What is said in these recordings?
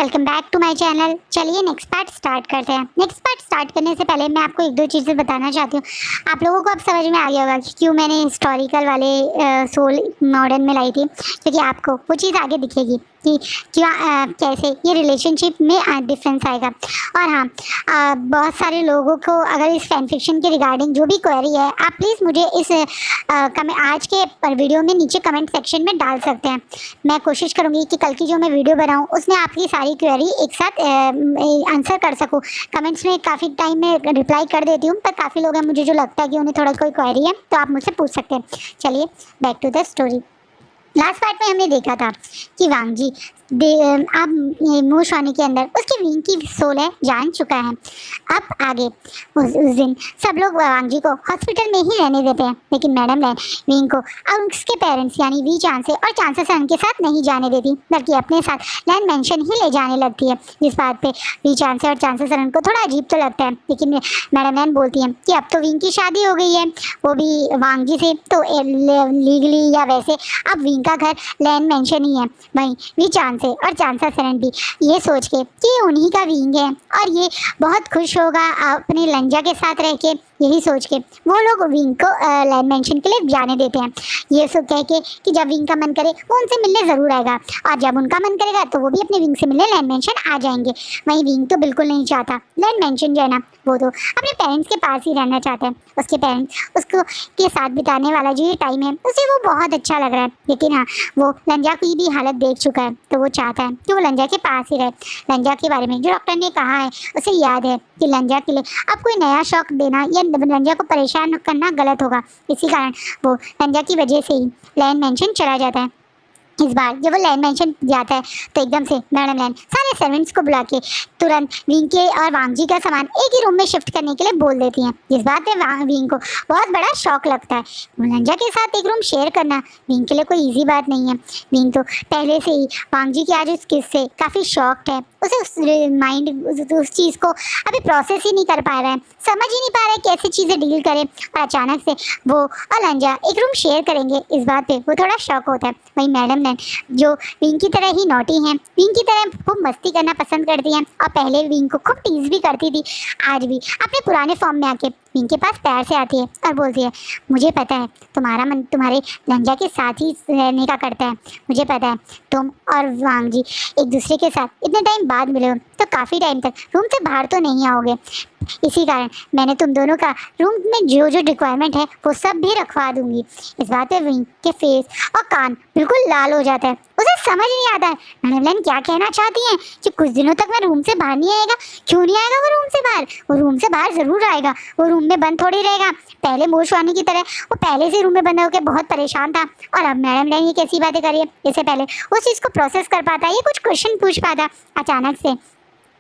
Welcome back to my channel. चलिए next part start करते हैं। नेक्स्ट पार्ट स्टार्ट करने से पहले मैं आपको एक दो चीज़ें बताना चाहती हूँ। आप लोगों को अब समझ में आ गया होगा कि क्यों मैंने हिस्टोरिकल वाले सोल मॉडर्न में लाई थी, क्योंकि आपको वो चीज़ आगे दिखेगी कि क्या कैसे ये रिलेशनशिप में डिफरेंस आएगा। और हाँ, बहुत सारे लोगों को अगर इस फैन फिक्शन के रिगार्डिंग जो भी क्वेरी है, आप प्लीज़ मुझे इस आज के वीडियो में नीचे कमेंट सेक्शन में डाल सकते हैं। मैं कोशिश करूँगी कि कल की जो मैं वीडियो बनाऊँ उसमें आपकी सारी क्वेरी एक साथ आंसर कर सकूँ। कमेंट्स में काफ़ी टाइम में रिप्लाई कर देती हूँ, पर काफ़ी लोग हैं मुझे जो लगता है कि उन्हें थोड़ा कोई क्वेरी है तो आप मुझसे पूछ सकते हैं। चलिए back to the story. Last part में हमने देखा था कि वांग जी अब मोशवानी के अंदर उसकी विंग की सोल है जान चुका है। अब आगे उस दिन सब लोग वांग जी को हॉस्पिटल में ही रहने देते हैं, लेकिन मैडम लैन विंग को और उसके पेरेंट्स यानी वी चांसे और चांसे सन के साथ नहीं जाने देती, बल्कि अपने साथ लैंड मेंशन ही ले जाने लगती है। जिस बात पे वी चांसे और चांसे सन को थोड़ा अजीब तो लगता है, लेकिन मैडम लैन बोलती है कि अब तो विंग की शादी हो गई है, वो भी वांग जी से, तो लीगली या वैसे अब विंग का घर लैंड मेंशन ही है। वहीं वी चांसे और चांसा सरन भी ये सोच के कि उन्हीं का विंग है और ये बहुत खुश होगा अपने लंजा के साथ रह के, यही सोच के वो लोग विंग को लैंड मेंशन के लिए जाने देते हैं। ये सब कह के कि जब विंग का मन करे वो उनसे मिलने ज़रूर आएगा, और जब उनका मन करेगा तो वो भी अपने विंग से मिलने लैंड मेंशन आ जाएंगे। वहीं विंग तो बिल्कुल नहीं चाहता लैंड मेंशन जाना, वो तो अपने पेरेंट्स के पास ही रहना चाहता है। उसके पेरेंट्स उसको के साथ बिताने वाला जो ये टाइम है उसे वो बहुत अच्छा लग रहा है, लेकिन हाँ वो लंजा की भी हालत देख चुका है, तो वो चाहता है कि वो लंजा के पास ही रहे। लंजा के बारे में जो डॉक्टर ने कहा है उसे याद है कि लंजा के लिए अब कोई नया शौक देना या लंजा को परेशान करना गलत होगा। इसी कारण वो लंजा की वजह से ही लैंड मेंशन चला जाता है। इस बार जब वो लैंड मेंशन जाता है तो एकदम से मैडम लैन सारे सर्वेंट्स को बुला के तुरंत विंग के और वांग जी का सामान एक ही रूम में शिफ्ट करने के लिए बोल देती हैं। इस बात पे विंग को बहुत बड़ा शौक लगता है। लंजा के साथ एक रूम शेयर करना विंग के लिए कोई इजी बात नहीं है। विंग तो पहले से ही वांग जी की आज उस किस से काफ़ी शॉक्ड है। उसे उस माइंड उस चीज़ को अभी प्रोसेस ही नहीं कर पा रहा है, समझ ही नहीं पा रहा है कैसे चीज़ें डील करे, और अचानक से वो और लंजा एक रूम शेयर करेंगे, इस बात पे वो थोड़ा शॉक होता है। वहीं मैडम ने जो विंग की तरह ही नॉटी हैं, विंग की तरह खूब मस्ती करना पसंद करती हैं और पहले विंग को खूब टीज भी करती थी, आज भी अपने पुराने फॉर्म में आके विंग के पास प्यार से आती है और बोलती है मुझे पता है तुम्हारा मन तुम्हारे लंजा के साथ ही रहने का करता है, मुझे पता है तुम और वांग जी एक दूसरे के साथ इतने टाइम बाद मिले हो तो काफ़ी टाइम तक रूम से बाहर तो नहीं आओगे, इसी कारण मैंने तुम दोनों का रूम में जो जो रिक्वायरमेंट है वो सब भी रखवा दूंगी। इस बात पे विंग के फेस और कान बिल्कुल लाल हो जाता है, उसे समझ नहीं आता है मैडम लैन क्या कहना चाहती हैं कि कुछ दिनों तक मैं रूम से बाहर नहीं आएगा। क्यों नहीं आएगा वो रूम से बाहर? वो रूम से बाहर ज़रूर आएगा, वो रूम में बंद थोड़ी रहेगा। पहले मोशवानी की तरह वो पहले से रूम में बंद होकर बहुत परेशान था, और अब मैडम लैन ये कैसी बातें करिए, इससे पहले उस चीज़ को प्रोसेस कर पाता, ये कुछ क्वेश्चन पूछ पाता। अचानक से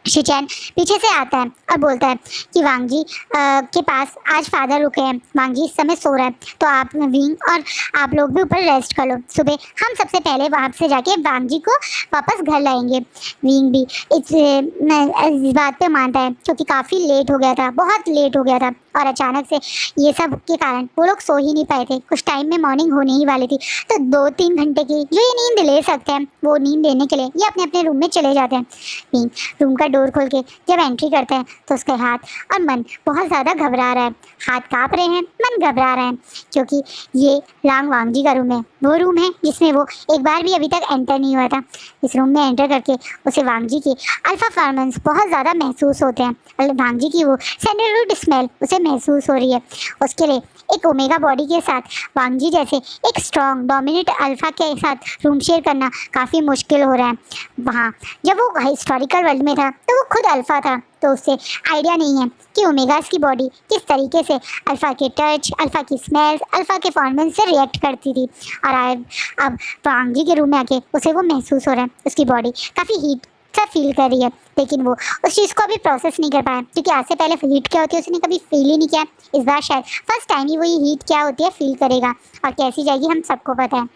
शिचैन पीछे से आता है और बोलता है कि वांग जी के पास आज फादर रुके हैं, वांग जी इस समय सो रहा है, तो आप विंग और आप लोग भी ऊपर रेस्ट कर लो, सुबह हम सबसे पहले वहाँ से जाके वांग जी को वापस घर लाएंगे। विंग भी इस बात पे मानता है क्योंकि काफ़ी लेट हो गया था, बहुत लेट हो गया था, और अचानक से ये सब के कारण वो लोग सो ही नहीं पाए थे। कुछ टाइम में मॉर्निंग होने ही वाली थी, तो 2-3 घंटे की जो ये नींद ले सकते हैं वो नींद लेने के लिए ये अपने अपने रूम में चले जाते हैं। विंग रूम का डोर खोल के जब एंट्री करते हैं तो उसके हाथ और मन बहुत ज़्यादा घबरा रहा है, हाथ काँप रहे हैं, मन घबरा रहा है, क्योंकि ये लांग वांग जी का रूम है, वो रूम है जिसमें वो एक बार भी अभी तक एंटर नहीं हुआ था। इस रूम में एंटर करके उसे वांग जी के अल्फा फार्मेंस बहुत ज़्यादा महसूस होते हैं। वांग जी की वो सैंडलवुड स्मेल उसे महसूस हो रही है। उसके लिए एक ओमेगा बॉडी के साथ वांग जी जैसे एक स्ट्रॉन्ग डोमिनेट अल्फा के साथ रूम शेयर करना काफ़ी मुश्किल हो रहा है। वहाँ जब वो हिस्टोरिकल वर्ल्ड में था तो वो खुद अल्फा था, तो उससे आइडिया नहीं है कि ओमेगास की बॉडी किस तरीके से अल्फ़ा के टच, अल्फ़ा की स्मेल्स, अल्फ़ा के फॉर्मेंस से रिएक्ट करती थी। और अब वांग जी के रूम में आके उसे वो महसूस हो रहा है, उसकी बॉडी काफ़ी हीट सा फील कर रही है, लेकिन वो उस चीज़ को अभी प्रोसेस नहीं कर पाया, क्योंकि आज से पहले हीट क्या होती है उसने कभी फील ही नहीं किया। इस बार शायद फर्स्ट टाइम ही वो ये हीट क्या होती है फील करेगा, और कैसी जाएगी हम सबको पता है।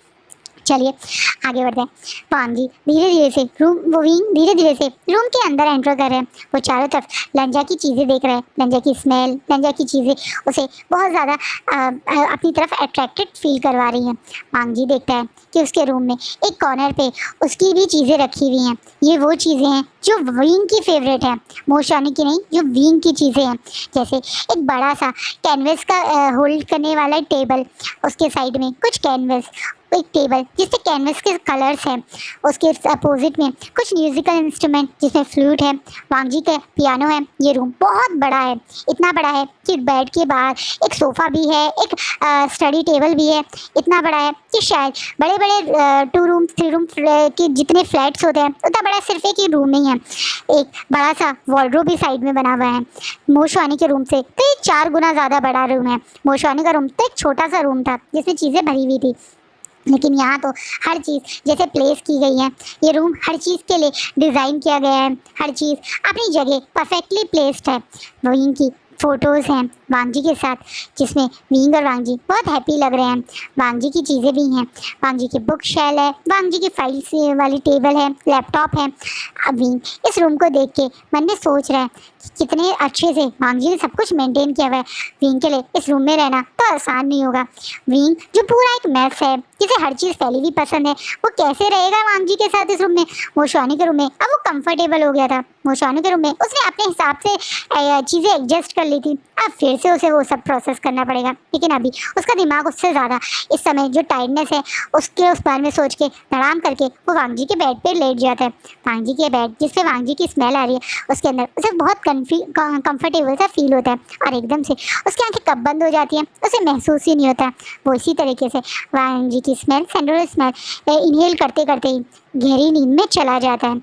चलिए आगे बढ़ते हैं। वांग जी धीरे धीरे से विंग धीरे धीरे से रूम के अंदर एंटर कर रहे हैं। वो चारों तरफ लंजा की चीज़ें देख रहे हैं। लंजा की स्मेल, लंजा की चीज़ें उसे बहुत ज़्यादा अपनी तरफ अट्रैक्टेड फील करवा रही हैं। वांग जी देखता है कि उसके रूम में एक कॉर्नर पे उसकी भी चीज़ें रखी हुई हैं। ये वो चीज़ें हैं जो विंग की फेवरेट है, मोशानी की नहीं, जो विंग की चीज़ें हैं। जैसे एक बड़ा सा कैनवस का होल्ड करने वाला टेबल, उसके साइड में कुछ कैनवस, एक टेबल जिससे कैनवस के कलर्स हैं, उसके अपोजिट में कुछ म्यूजिकल इंस्ट्रूमेंट जिसमें फ्लूट है, वांग जी का पियानो है। ये रूम बहुत बड़ा है, इतना बड़ा है कि बेड के बाहर एक सोफ़ा भी है, एक स्टडी टेबल भी है। इतना बड़ा है कि शायद बड़े बड़े 2 रूम 3 रूम के जितने फ्लैट्स होते हैं उतना बड़ा सिर्फ एक ही रूम नहीं है। एक बड़ा सा वार्डरोब भी साइड में बना हुआ है मोशवानी के रूम से, तो ये 4 गुना ज़्यादा बड़ा रूम है। मोशवानी का रूम तो एक छोटा सा रूम था जिसमें चीज़ें भरी हुई थी, लेकिन यहाँ तो हर चीज़ जैसे प्लेस की गई है। ये रूम हर चीज़ के लिए डिज़ाइन किया गया है, हर चीज़ अपनी जगह परफेक्टली प्लेस्ड है। विंग की फ़ोटोज़ हैं वांग जी के साथ, जिसमें विंग और वांग जी बहुत हैप्पी लग रहे हैं। वांग जी की चीज़ें भी हैं, वांग जी की बुक शेल है, वांग जी की फाइल से वाली टेबल है, लैपटॉप है। अब विंग इस रूम को देख के मन में सोच रहा है कि कितने अच्छे से वांग जी ने सब कुछ मेंटेन किया हुआ है। विंग के लिए इस रूम में रहना तो आसान नहीं होगा। विंग जो पूरा एक मैस है, जिसे हर चीज़ फैली हुई पसंद है, वो कैसे रहेगा वांग जी के साथ इस रूम में। मोशवानी के रूम में अब वो कंफर्टेबल हो गया था। मोशवानी के रूम में उसने अपने हिसाब से चीज़ें एडजस्ट कर ली थी। अब फिर से उसे वो सब प्रोसेस करना पड़ेगा, लेकिन अभी उसका दिमाग उससे ज़्यादा इस समय जो टायर्डनेस है उसके उस बारे में सोच के आराम करके वो वांग जी के बेड पे लेट जाता है। वांग जी के बेड जिसपे वांग जी की स्मेल आ रही है, उसके अंदर उसे बहुत कंफर्टेबल सा फील होता है और एकदम से उसकी आंखें कब बंद हो जाती हैं उसे महसूस ही नहीं होता। वो इसी तरीके से वांग जी की स्मेल, सैंडल स्मेल इनहेल करते करते ही गहरी नींद में चला जाता है।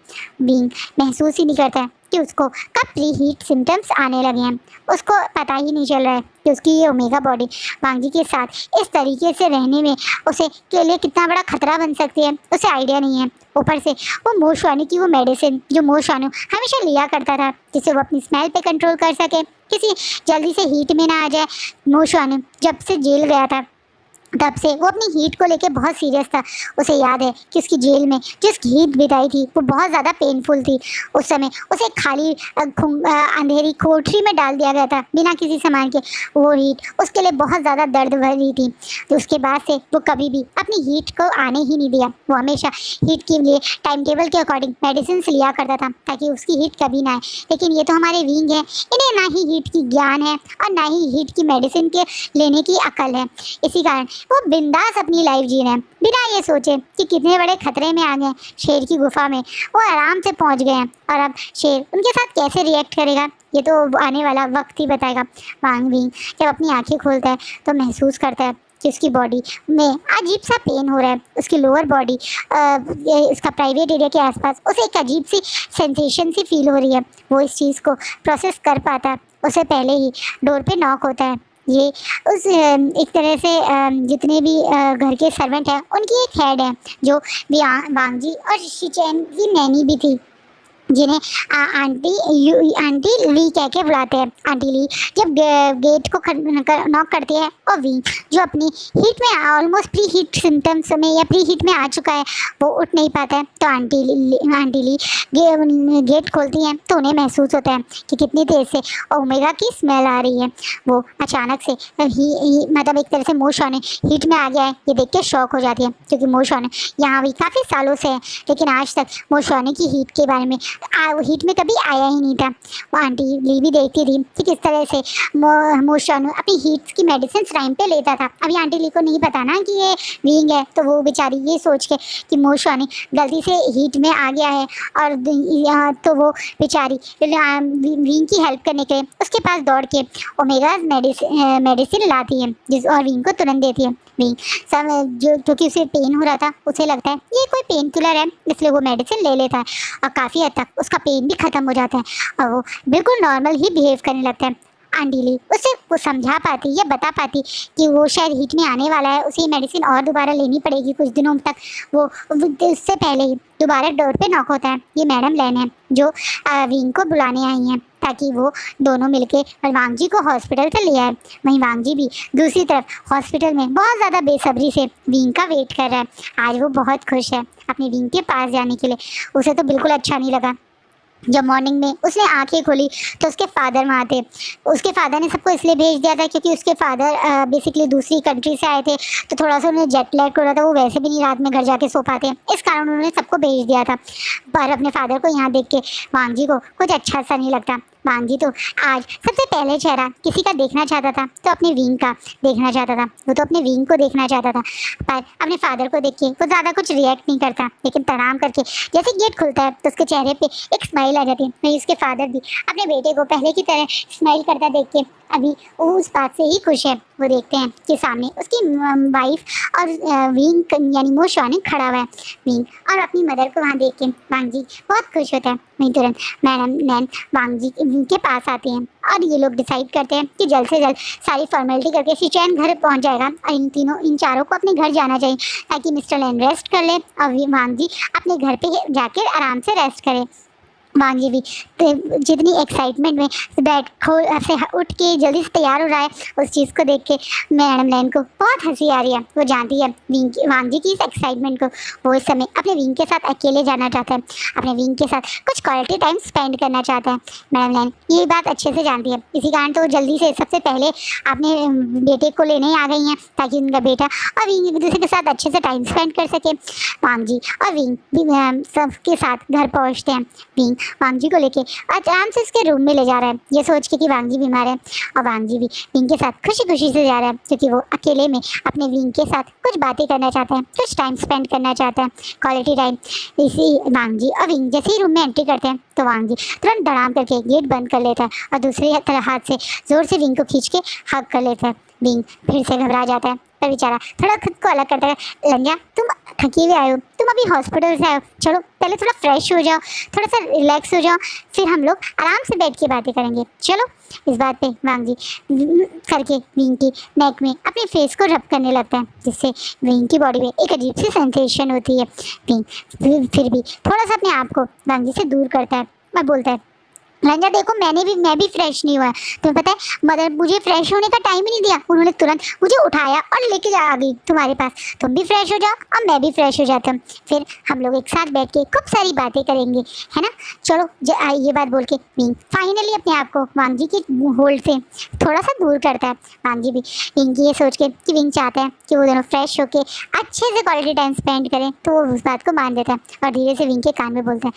विंग महसूस ही नहीं करता है कि उसको कब प्री हीट सिम्टम्स आने लगे हैं। उसको पता ही नहीं चल रहा है कि उसकी ये ओमेगा बॉडी वांग जी के साथ इस तरीके से रहने में उसे के लिए कितना बड़ा खतरा बन सकती है, उसे आइडिया नहीं है। ऊपर से वो मोशवानी की वो मेडिसिन जो मोशवानू हमेशा लिया करता था, जिससे वो अपनी स्मेल पे कंट्रोल कर सके, किसी जल्दी से हीट में ना आ जाए। मोशवानू जब से जेल गया था तब से वो अपनी हीट को लेके बहुत सीरियस था। उसे याद है कि उसकी जेल में जिस हीट बिताई थी वो बहुत ज़्यादा पेनफुल थी। उस समय उसे खाली अंधेरी कोठरी में डाल दिया गया था बिना किसी सामान के। वो हीट उसके लिए बहुत ज़्यादा दर्द भरी थी, तो उसके बाद से वो कभी भी अपनी हीट को आने ही नहीं दिया। वो हमेशा हीट के लिए टाइम टेबल के अकॉर्डिंग मेडिसिन लिया करता था ताकि उसकी हीट कभी ना आए। लेकिन ये तो हमारे विंग है, इन्हें ना ही हीट की ज्ञान है और ना ही हीट की मेडिसिन के लेने की अकल है। इसी कारण वो बिंदास अपनी लाइफ जी रहे हैं बिना ये सोचे कि कितने बड़े खतरे में आ गए। शेर की गुफा में वो आराम से पहुंच गए हैं और अब शेर उनके साथ कैसे रिएक्ट करेगा ये तो आने वाला वक्त ही बताएगा। वांग विंग जब अपनी आंखें खोलता है तो महसूस करता है कि उसकी बॉडी में अजीब सा पेन हो रहा है। उसकी लोअर बॉडी इसका प्राइवेट एरिया के आसपास उसे एक अजीब सी सेंसेशन सी फील हो रही है। वो इस चीज़ को प्रोसेस कर पाता है उससे पहले ही डोर पे नॉक होता है। ये उस एक तरह से जितने भी घर के सर्वेंट हैं उनकी एक हेड है जो वांग जी और शिचैन की नैनी भी थी, जिन्हें आंटी ली कह के बुलाते हैं। आंटी ली जब गेट को नॉक करती है और वी जो अपनी हीट में ऑलमोस्ट प्री हीट सिम्टम्स में या प्री हीट में आ चुका है वो उठ नहीं पाता है, तो आंटी ली गेट खोलती हैं तो उन्हें महसूस होता है कि कितनी देर से ओमेगा की स्मेल आ रही है। वो अचानक से मतलब एक तरह से मोशवानी हीट में आ गया है ये देख के शॉक हो जाती है, क्योंकि मोशवानी यहाँ भी काफ़ी सालों से है लेकिन आज तक मोशवानी की हीट के बारे में हीट में कभी आया ही नहीं था। वो आंटी ली भी देखती थी कि किस तरह से मोशवानू अपनी हीट की मेडिसिन टाइम पे लेता था। अभी आंटी ली को नहीं पता ना कि ये विंग है, तो वो बेचारी ये सोच के कि मोशवानी गलती से हीट में आ गया है और तो वो बेचारी विंग की हेल्प करने के लिए उसके पास दौड़ के ओमेगा मेडिसिन लाती है और विंग को तुरंत देती है। विंग सब जो क्योंकि उसे पेन हो रहा था उसे लगता है ये कोई पेन किलर है, इसलिए वो मेडिसिन ले लेता है और काफ़ी हद तक उसका पेन भी ख़त्म हो जाता है और वो बिल्कुल नॉर्मल ही बिहेव करने लगता है। आंटीली उसे वो समझा पाती या बता पाती कि वो शायद हीट में आने वाला है, उसे मेडिसिन और दोबारा लेनी पड़ेगी कुछ दिनों तक। वो उससे पहले ही दोबारा डोर पे नॉक होता है। ये मैडम लैन है जो विंग को बुलाने आई हैं ताकि वो दोनों मिलके वांग जी को हॉस्पिटल से ले आए। वहीं वांग जी भी दूसरी तरफ हॉस्पिटल में बहुत ज़्यादा बेसब्री से विंग का वेट कर रहा है। आज वो बहुत खुश है अपनी विंग के पास जाने के लिए। उसे तो बिल्कुल अच्छा नहीं लगा जब मॉर्निंग में उसने आंखें खोली तो उसके फादर वहाँ थे। उसके फादर ने सबको इसलिए भेज दिया था क्योंकि उसके फादर बेसिकली दूसरी कंट्री से आए थे, तो थोड़ा सा उन्हें जेट लैग हो रहा था, वो वैसे भी नहीं रात में घर जाके सो पाते, इस कारण उन्होंने सबको भेज दिया था। पर अपने फादर को यहाँ देख के वांग जी को कुछ अच्छा सा नहीं लगता। वांग जी तो आज सबसे पहले चेहरा किसी का देखना चाहता था तो अपने विंग का देखना चाहता था। वो तो अपने विंग को देखना चाहता था, पर अपने फादर को देख के वो ज़्यादा कुछ रिएक्ट नहीं करता, लेकिन प्रणाम करके जैसे गेट खुलता है तो उसके चेहरे पे एक स्माइल आ जाती है। वहीं उसके फादर भी अपने बेटे को पहले की तरह स्माइल करता देख के अभी वो उस बात से ही खुश है। वो देखते हैं कि सामने उसकी वाइफ और विंग यानी मोशवानी खड़ा हुआ है। विंग और अपनी मदर को वहाँ देख के वांग जी बहुत खुश होता है। वहीं तुरंत मैडम नैन वांग जी के पास आते हैं और ये लोग डिसाइड करते हैं कि जल्द से जल्द सारी फॉर्मेलिटी करके शिचैन घर पहुंच जाएगा और इन चारों को अपने घर जाना चाहिए ताकि मिस्टर लैन रेस्ट कर ले और वांग जी अपने घर पे जाके आराम से रेस्ट करे। वांग जी भी जितनी एक्साइटमेंट में बैठ से उठ के जल्दी से तैयार हो रहा है, उस चीज़ को देख के मैडम लैन को बहुत हंसी आ रही है। वो जानती है वांग जी की इस एक्साइटमेंट को। वो इस समय अपने विंग के साथ अकेले जाना चाहता है, अपने विंग के साथ कुछ क्वालिटी टाइम स्पेंड करना चाहता है। मैडम लैन ये बात अच्छे से जानती है, इसी कारण तो जल्दी से सबसे पहले अपने बेटे को लेने आ गई हैं ताकि उनका बेटा और विंग एक दूसरे के साथ अच्छे से टाइम स्पेंड कर सके। वांग जी और विंग सबके साथ घर पहुँचते हैं। विंग वांग जी को लेके आराम से उसके रूम में ले जा रहा है, ये सोच के कि वांग जी बीमार है, और वांग जी भी विंग के साथ खुशी खुशी से जा रहा है क्योंकि वो अकेले में अपने विंग के साथ कुछ बातें करना चाहता है, कुछ टाइम स्पेंड करना चाहता है, क्वालिटी टाइम। इसी वांग जी और विंग जैसे ही रूम में एंट्री करते हैं तो वांग जी तुरंत धड़ाम करके गेट बंद कर लेता है और दूसरे हाथ से जोर से विंग को खींच के हग कर लेता है। विंग फिर से घबरा जाता है, पर बेचारा थोड़ा खुद को अलग करता है। लंजा तुम थके हुए आए हो, तुम अभी हॉस्पिटल से आए हो, चलो पहले थोड़ा फ्रेश हो जाओ, थोड़ा सा रिलैक्स हो जाओ, फिर हम लोग आराम से बैठ के बातें करेंगे, चलो। इस बात पे वांग जी करके विंग की नेक में अपने फेस को रब करने लगता है, जिससे विंग की बॉडी में एक अजीब सी सेंसेशन होती है। विंग फिर भी थोड़ा सा अपने आप को वांग जी से दूर करता है और बोलता है, रंजा देखो मैं भी फ्रेश नहीं हुआ। तुम्हें पता है मदर मुझे फ्रेश होने का टाइम ही नहीं दिया, उन्होंने तुरंत मुझे उठाया और लेके आ गई तुम्हारे पास। तुम भी फ्रेश हो जाओ और मैं भी फ्रेश हो जाता हूँ, फिर हम लोग एक साथ बैठ के खूब सारी बातें करेंगे, है ना। चलो ये बात बोल के विंग फाइनली अपने आप को वांग जी की होल्ड से थोड़ा सा दूर करता है। वांग जी भी विंग की ये सोच के कि विंग चाहता है कि वो दोनों फ्रेश होके अच्छे से क्वालिटी टाइम स्पेंड करें, तो वो उस बात को मान देता है और धीरे से विंग के कान में बोलता है,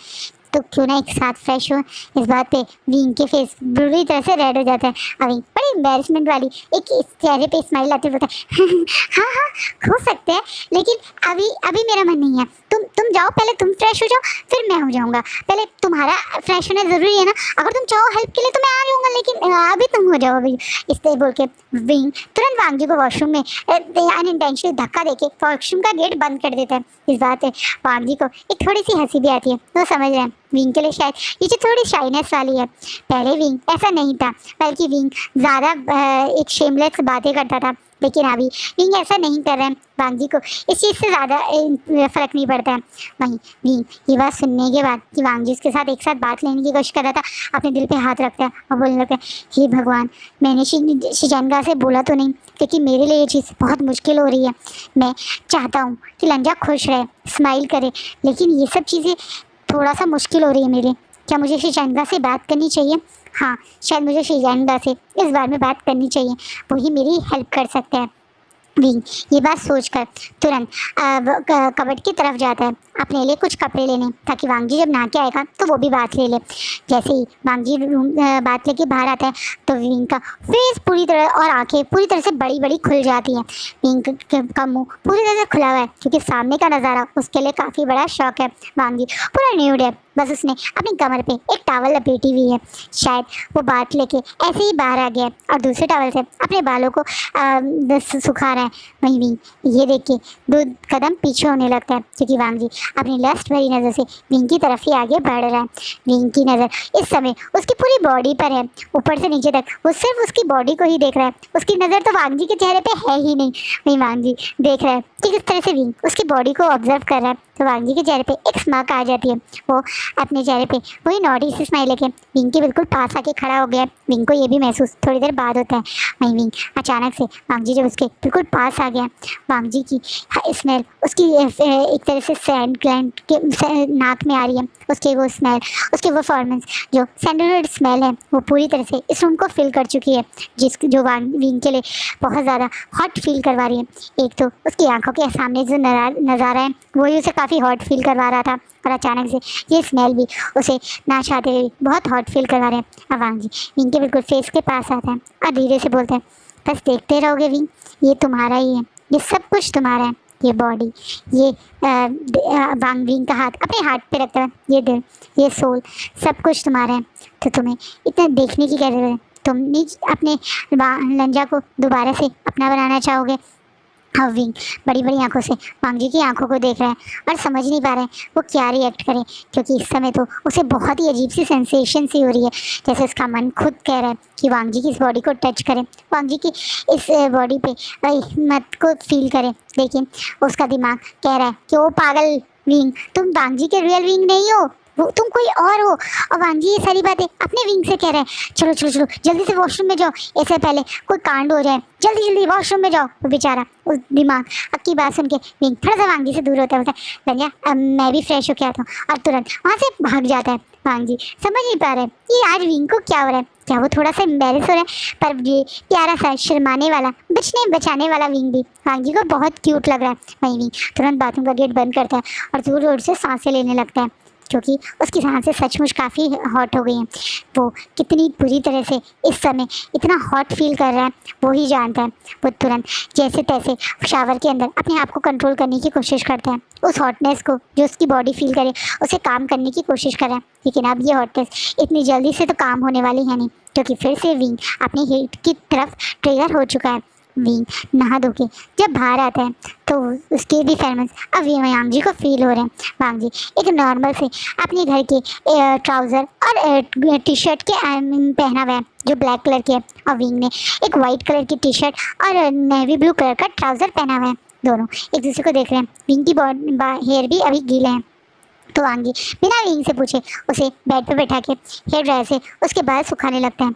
तो क्यों ना एक साथ फ्रेश हो। इस बात पे विंग के फेस बुरी तरह से रेड हो जाता है और विंग बड़ी एम्बेरसमेंट वाली एक चेहरे पे स्माइल आती बोलता है हाँ हाँ हो सकते हैं, लेकिन अभी मेरा मन नहीं है, तुम जाओ, पहले तुम फ्रेश हो जाओ फिर मैं हो जाऊँगा, पहले तुम्हारा फ्रेश होना ज़रूरी है ना, अगर तुम चाहो हेल्प के लिए तो मैं आ जाऊँगा, लेकिन अभी तुम हो जाओ अभी। इस तरह बोल के विंग तुरंत वांग जी को वॉशरूम में अनइंटेंशनली धक्का देके वॉशरूम का गेट बंद कर देता है। इस बात है वांग जी को एक थोड़ी सी हंसी भी आती है, वो समझ रहे हैं विंग के लिए शायद ये जो थोड़ी शाइनेस वाली है। पहले विंग ऐसा नहीं था, बल्कि विंग ज़्यादा एक शेमलेस बातें करता था, लेकिन अभी विंग ऐसा नहीं कर रहा है। वांग जी को इस चीज़ से ज़्यादा फ़र्क नहीं पड़ता है। वहीं विंग ये बात सुनने के बाद कि वांग जी उसके साथ एक साथ बात लेने की कोशिश कर रहा था, अपने दिल पे हाथ रखता है और बोलने लगता है, हे भगवान मैंने शिजानगा से बोला तो नहीं, क्योंकि मेरे लिए ये चीज़ बहुत मुश्किल हो रही है। मैं चाहता हूँ कि लंजा खुश रहे, स्माइल करे, लेकिन ये सब चीज़ें थोड़ा सा मुश्किल हो रही है मेरे। क्या मुझे शिजानगा से बात करनी चाहिए? हाँ शायद मुझे शिजानगा से इस बारे में बात करनी चाहिए, वही मेरी हेल्प कर सकता है। विंग ये बात सोचकर तुरंत कबर्ड की तरफ जाता है अपने लिए कुछ कपड़े लेने, ताकि वांग जी जब नहा के आएगा तो वो भी बात ले ले। जैसे ही वांग जी बात लेके बाहर आता है तो विंग का फेस पूरी तरह और आंखें पूरी तरह से बड़ी बड़ी खुल जाती हैं। विंग का मुंह पूरी तरह से खुला हुआ है क्योंकि सामने का नज़ारा उसके लिए काफ़ी बड़ा शौक है। वांग जी पूरा न्यूड है, बस उसने अपनी कमर पे एक टॉवल लपेटी हुई है। शायद वो बात लेके ऐसे ही बाहर आ गया है और दूसरे टॉवल से अपने बालों को सुखा रहा है। वहीं विंग ये देख के 2 कदम पीछे होने लगता है, क्योंकि वांग जी अपनी लस्ट भरी नज़र से विंग की तरफ ही आगे बढ़ रहा है। विंग की नज़र इस समय उसकी पूरी बॉडी पर है, ऊपर से नीचे तक वो सिर्फ उसकी बॉडी को ही देख रहा है। उसकी नज़र तो वांग जी के चेहरे पे है ही नहीं। वहीं वांग जी देख रहा है कि किस तरह से विंग उसकी बॉडी को ऑब्जर्व कर रहा है। तो वांग जी के चेहरे पे एक स्माइल आ जाती है। वो अपने चेहरे पे वही नॉटी सी स्माइल लेके विंग के बिल्कुल पास आके खड़ा हो गया। विंग को ये भी महसूस थोड़ी देर बाद होता है। वहीं विंग अचानक से वांग जी जब उसके बिल्कुल पास आ गया, वांग जी की स्मेल उसकी एक तरह से सैंड ग्लैंड के नाक में आ रही है। उसकी वो स्मेल, उसकी वो परफॉर्मेंस जो सैंडलवुड स्मेल है वो पूरी तरह से इस रूम को फिल कर चुकी है, जो विंग के लिए बहुत ज़्यादा हॉट फील करवा रही है। एक तो उसकी आंखों के सामने जो नज़ारा है वही उसे काफ़ी हॉट फील करवा रहा था, और अचानक से ये स्मेल भी उसे ना चाहते हुए बहुत हॉट फील करवा रहे हैं। अब वांग जी विंग के बिल्कुल फेस के पास आता है और धीरे से बोलते हैं, बस देखते रहोगे विंग, ये तुम्हारा ही है, ये सब कुछ तुम्हारा है, ये बॉडी, ये वांग विंग का हाथ अपने हार्ट पे रखता है, ये दिल, ये सोल, सब कुछ तुम्हारा है। तो तुम्हें इतना देखने की क्या जरूरत है? तुम नहीं अपने लंजा को दोबारा से अपना बनाना चाहोगे? अब विंग बड़ी बड़ी आंखों से वांग जी की आंखों को देख रहा है और समझ नहीं पा रहा है वो क्या रिएक्ट करे, क्योंकि इस समय तो उसे बहुत ही अजीब सी सेंसेशन सी हो रही है, जैसे उसका मन खुद कह रहा है कि वांग जी की इस बॉडी को टच करे, वांग जी की इस बॉडी पे हिम्मत को फील करे। लेकिन उसका दिमाग कह रहा है कि वो पागल विंग, तुम वांग जी के रियल विंग नहीं हो, तुम कोई और हो। और वांग जी ये सारी बातें अपने विंग से कह रहे हैं, चलो चलो चलो जल्दी से वॉशरूम में जाओ, ऐसे पहले कोई कांड हो जाए, जल्दी जल्दी वॉशरूम में जाओ। वो बेचारा उस दिमाग अब की बात सुन के विंग थोड़ा सा वांग जी से दूर होता है, बोलता है लंजा मैं भी फ्रेश होके आता हूँ, और तुरंत वहाँ से भाग जाता है। वांग जी समझ नहीं पा रहे कि आज विंग को क्या हो रहा है, क्या वो थोड़ा सा एम्बेरस हो रहा है, पर ये प्यारा सा शर्माने वाला बचने बचाने वाला विंग भी वांग जी को बहुत क्यूट लग रहा है। वहीं विंग तुरंत बाथरूम का गेट बंद करता है और जोर जोर से सांसें लेने लगता है, क्योंकि उसकी सांसें सचमुच काफ़ी हॉट हो गई हैं। वो कितनी बुरी तरह से इस समय इतना हॉट फील कर रहा है वो ही जानता है। वो तुरंत जैसे तैसे शावर के अंदर अपने आप को कंट्रोल करने की कोशिश करता है, उस हॉटनेस को जो उसकी बॉडी फील करे उसे काम करने की कोशिश कर रहा है। लेकिन अब ये हॉटनेस इतनी जल्दी से तो काम होने वाली है नहीं, क्योंकि फिर से विंग अपनी हीट की तरफ ट्रिगर हो चुका है। विंग नहा धो के जब बाहर आता है तो उसके भी फेरमेंस अब वांग जी को फील हो रहे हैं। वांग जी एक नॉर्मल से अपने घर के ट्राउज़र और टी शर्ट के पहना हुआ है जो ब्लैक कलर के है, और विंग ने एक वाइट कलर की टी शर्ट और नेवी ब्लू कलर का ट्राउज़र पहना हुआ है। दोनों एक दूसरे को देख रहे हैं। विंग की हेयर भी अभी गीले हैं, तो वांग जी बिना विंग से पूछे उसे बेड पर बैठा के हेयर ड्रायर से उसके बाल सुखाने लगते हैं।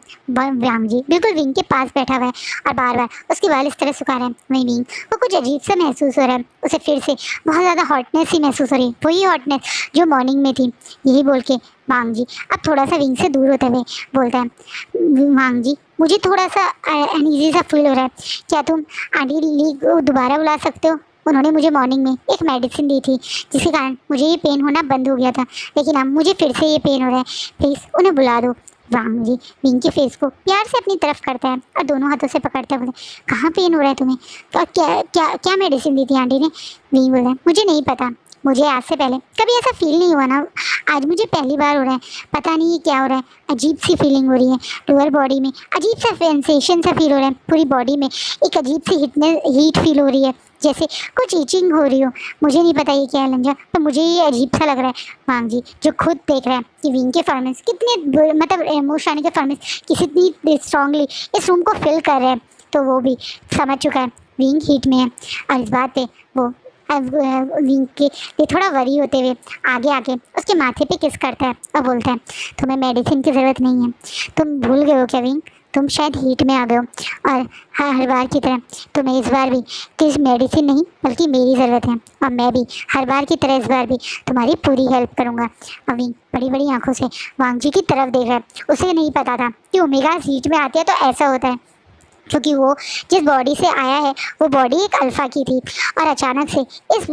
वांग जी बिल्कुल विंग के पास बैठा हुआ है और बार बार उसके बाल इस तरह सुखा रहे हैं। वहीं विंग को कुछ अजीब सा महसूस हो रहा है, उसे फिर से बहुत ज़्यादा हॉटनेस ही महसूस हो रही है, वही हॉटनेस जो मॉर्निंग में थी। यही बोल के वांग जी अब थोड़ा सा विंग से दूर होते हुए बोलता है, वांग जी मुझे थोड़ा सा अनईजी सा फील हो रहा है, क्या तुम आंटी ली को दोबारा बुला सकते हो? उन्होंने मुझे मॉर्निंग में एक मेडिसिन दी थी जिसके कारण मुझे ये पेन होना बंद हो गया था, लेकिन अब मुझे फिर से ये पेन हो रहा है, प्लीज़ उन्हें बुला दो। वांग जी विंग के फेस को प्यार से अपनी तरफ करता है और दोनों हाथों से पकड़ता है, बोले कहाँ पेन हो रहा है तुम्हें? तो क्या क्या क्या मेडिसिन दी थी आंटी ने? विंग बोल रहा है मुझे नहीं पता, मुझे आज से पहले कभी ऐसा फील नहीं हुआ ना, आज मुझे पहली बार हो रहा है, पता नहीं ये क्या हो रहा है, अजीब सी फीलिंग हो रही है, लोअर बॉडी में अजीब सा सेंसेशन सा फील हो रहा है, पूरी बॉडी में एक अजीब सी हीट फील हो रही है, जैसे कुछ ईचिंग हो रही हो, मुझे नहीं पता ये क्या है लंजा, तो मुझे ये अजीब सा लग रहा है। वांग जी जो खुद देख रहा है कि विंग के फॉर्मेंस कितने मतलब इमोशन के फॉर्मेंस कितनी स्ट्रांगली इस रूम को फिल कर रहे हैं, तो वो भी समझ चुका है विंग हीट में है, और इस बात पे वो विंग के लिए थोड़ा वरी होते हुए आगे आके उसके माथे पे किस करता है और बोलता है तुम्हें मेडिसिन की ज़रूरत नहीं है, तुम भूल गए हो क्या विंग, तुम शायद हीट में आ गए हो, और हर बार की तरह तुम्हें इस बार भी किस मेडिसिन नहीं बल्कि मेरी ज़रूरत है, और मैं भी हर बार की तरह इस बार भी तुम्हारी पूरी हेल्प करूँगा। और विंग बड़ी बड़ी आंखों से वांग जी की तरफ देख रहा है, उसे नहीं पता था कि ओमेगा हीट में आती है तो ऐसा होता है, क्योंकि वो जिस बॉडी से आया है वो बॉडी एक अल्फ़ा की थी, और अचानक से इस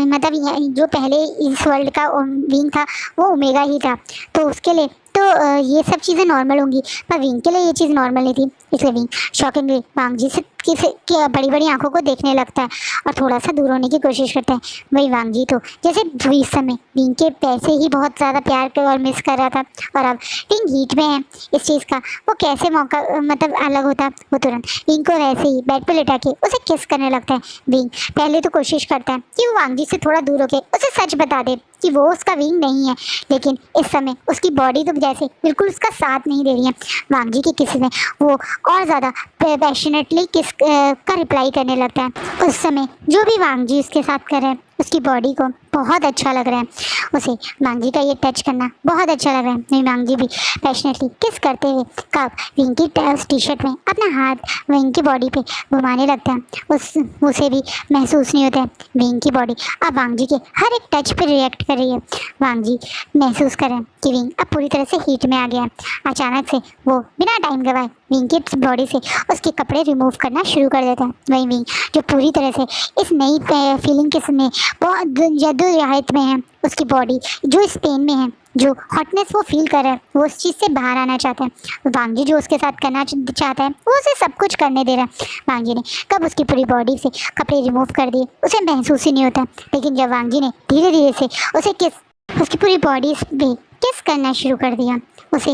मतलब जो पहले इस वर्ल्ड का विंग था वो ओमेगा ही था, तो उसके लिए तो ये सब चीज़ें नॉर्मल होंगी, पर विंग के लिए ये चीज़ नॉर्मल नहीं थी, इसलिए विंग शॉकिंगली वांग जी से कि बड़ी बड़ी आंखों को देखने लगता है और थोड़ा सा दूर होने की कोशिश करता है। वही वांग जी तो जैसे इस समय विंग के पैसे ही बहुत ज़्यादा प्यार कर और मिस कर रहा था, और अब विंग हीट में है इस चीज़ का, वो कैसे मौका मतलब अलग होता, वो तुरंत विंग को वैसे ही बेड पे लिटा के उसे किस करने लगता है। विंग पहले तो कोशिश करता है कि वो वांग जी से थोड़ा दूर होके उसे सच बता दे कि वो उसका विंग नहीं है, लेकिन इस समय उसकी बॉडी तो जैसे बिल्कुल उसका साथ नहीं दे रही है। वांग जी की किसी में वो और ज़्यादा पैशनेटली किस का रिप्लाई करने लगता है। उस समय जो भी वांग जी उसके साथ कर रहे हैं उसकी बॉडी को बहुत अच्छा लग रहा है, उसे वांग जी का ये टच करना बहुत अच्छा लग रहा है। नहीं, वांग जी भी पैशनेटली किस करते हुए कब विंग की टी शर्ट में अपना हाथ विंग की बॉडी पे घुमाने लगता है। उसे भी महसूस नहीं होता है विंग की बॉडी अब वांग जी के हर एक टच पे रिएक्ट कर रही है। वांग जी महसूस कर रहे हैं कि विंग अब पूरी तरह से हीट में आ गया है। अचानक से वो बिना टाइम गवाए विंग की बॉडी से उसके कपड़े रिमूव करना शुरू कर देता है। वही विंग जो पूरी तरह से इस नई फीलिंग के समय बहुत जद्दोजहद में है, उसकी बॉडी जो इस पेन में है, जो हॉटनेस वो फील कर रहा है, वो उस चीज़ से बाहर आना चाहता है। वांग जी जो उसके साथ करना चाहता है वो उसे सब कुछ करने दे रहा है। वांग जी ने कब उसकी पूरी बॉडी से कपड़े रिमूव कर दिए उसे महसूस ही नहीं होता, लेकिन जब वांग जी ने धीरे धीरे से उसे उसकी पूरी बॉडी पे किस करना शुरू कर दिया, उसे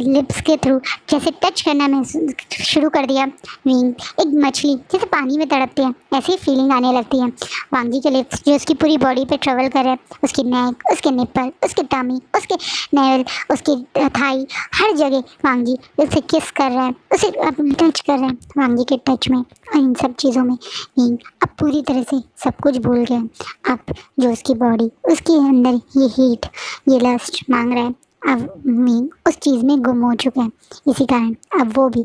लिप्स के थ्रू जैसे टच करना महसूस शुरू कर दिया। विंग एक मछली जैसे पानी में तड़पती है ऐसी फीलिंग आने लगती है। वांग जी के लिप्स जो उसकी पूरी बॉडी पे ट्रेवल कर रहे हैं, उसकी नेक, उसके निप्पल, उसके टमी, उसके नेवल, उसकी थाई, हर जगह वांग जी उसे किस कर रहा है, उसे टच कर रहा है। वांग जी के टच में और इन सब चीज़ों में विंग अब पूरी तरह से सब कुछ भूल गया। अब जो उसकी बॉडी उसके अंदर ये हीट, ये लस्ट मांग रहा है, अब विंग उस चीज़ में गुम हो चुका है। इसी कारण अब वो भी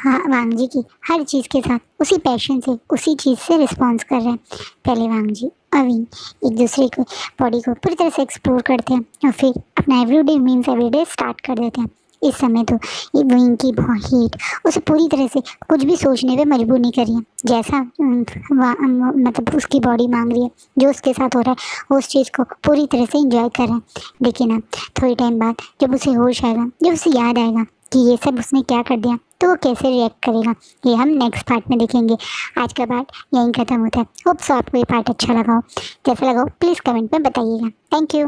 वांग जी की हर चीज़ के साथ उसी पैशन से उसी चीज़ से रिस्पॉन्स कर रहे हैं। पहले वांग जी और विंग एक दूसरे को बॉडी को पूरी तरह से एक्सप्लोर करते हैं और फिर अपना एवरीडे मीन्स एवरीडे स्टार्ट कर देते हैं। इस समय तो ये विंग की हीट उसे पूरी तरह से कुछ भी सोचने पे मजबूर नहीं कर रही है। जैसा मतलब उसकी बॉडी मांग रही है, जो उसके साथ हो रहा है वो उस चीज़ को पूरी तरह से एंजॉय कर रहे हैं। लेकिन अब थोड़ी टाइम बाद जब उसे होश आएगा, जब उसे याद आएगा कि ये सब उसने क्या कर दिया, तो वो कैसे रिएक्ट करेगा ये हम नेक्स्ट पार्ट में देखेंगे। आज का पार्ट यहीं ख़त्म होता है। होप सो आपको ये पार्ट अच्छा लगा हो। कैसा लगा हो प्लीज़ कमेंट में बताइएगा। Thank you.